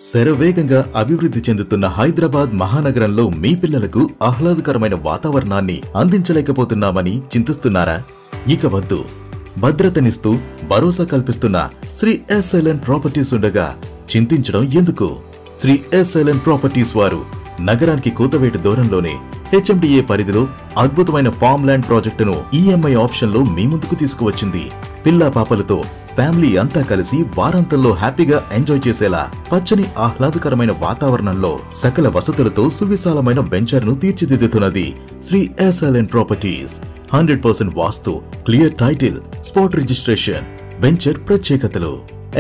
శరవేగంగా అభివృద్ధి చెందుతున్న హైదరాబాద్ మహానగరంలో మీ పిల్లలకు ఆహ్లాదకరమైన వాతావరణాన్ని అందించలేకపోతున్నామని చింతిస్తున్నారా? ఇక వద్దు. భద్రతనిస్తూ భరోసా కల్పిస్తున్న శ్రీ ఎస్ఎల్ఎన్ ప్రాపర్టీస్ ఉండగా చింతించడం ఎందుకు? శ్రీ ఎస్ఎల్ఎన్ ప్రాపర్టీస్ వారు నగరానికి కూతవేటు దూరంలోనే హెచ్ఎండిఏ పరిధిలో అద్భుతమైన ఫార్మ్ ల్యాండ్ ప్రాజెక్టును ఈఎంఐ ఆప్షన్ లో మీ ముందుకు తీసుకువచ్చింది. పిల్లా పాపలతో ఫ్యామిలీ అంతా కలిసి వారాంతంలో హ్యాపీగా ఎంజాయ్ చేసేలా పచ్చని ఆహ్లాదకరమైన వాతావరణంలో సకల వసతులతో సువిశాలమైన వెంచర్ ను తీర్చిదిద్దుతున్నది శ్రీ ఎస్ఎల్ఎన్ ప్రాపర్టీస్. 100% వాస్తు, clear title, spot registration. Venture ప్రత్యేకతలు: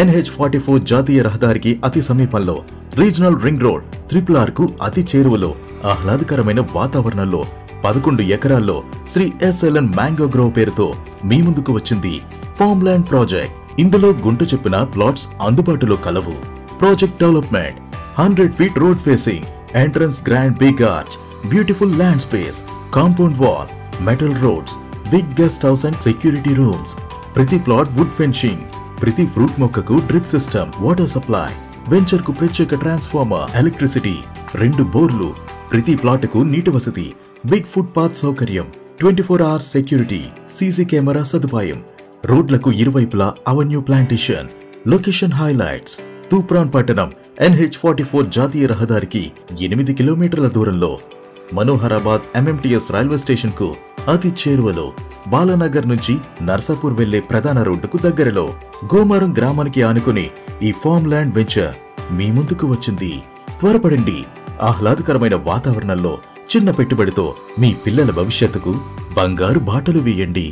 NH44 జాతీయ రహదారికి అతి సమీపంలో, రీజనల్ రింగ్ రోడ్ RRR కు అతి చేరువలో, ఆహ్లాదకరమైన వాతావరణంలో 11 ఎకరాల్లో శ్రీ ఎస్ఎల్ఎన్ మ్యాంగో గ్రోవ్ పేరుతో మీ ముందుకు వచ్చింది ఫార్మ్ ల్యాండ్ ప్రాజెక్ట్. ఇందులో గుంట చెప్పిన ప్లాట్స్ అందుబాటులో కలవు. Project development: 100 feet road facing, entrance grand big arch, beautiful land space, compound wall, metal roads, big guest house and security rooms. ప్రతి ప్లాట్ వుడ్ ఫెన్సింగ్, ప్రతి ఫ్రూట్ మొక్కకు drip system, water supply. Venture కు ప్రత్యేక transformer, electricity, 2 బోర్లు, ప్రతి plot కు నీటి వసతి, బిగ్ ఫుట్ పాత్ సౌకర్యం, 24 hours సెక్యూరిటీ, సీసీ కెమెరా సదుపాయం. రోడ్లకు ఇరువైపులా avenue plantation. Location highlights: Toopran పట్టణం NH44 జాతీయ రహదారికి 8 కిలోమీటర్ల దూరంలో, మనోహరాబాద్ MMTS రైల్వే స్టేషన్ కు అతి చేరువలో, బాలానగర్ నుంచి నర్సాపూర్ వెళ్లే ప్రధాన రోడ్డుకు దగ్గరలో, గోమారం గ్రామానికి ఆనుకుని ఈ ఫార్మ్ ల్యాండ్ వెంచర్ మీ ముందుకు వచ్చింది. త్వరపడండి. ఆహ్లాదకరమైన వాతావరణంలో చిన్న పెట్టుబడితో మీ పిల్లల భవిష్యత్తుకు బంగారు బాటలు వేయండి.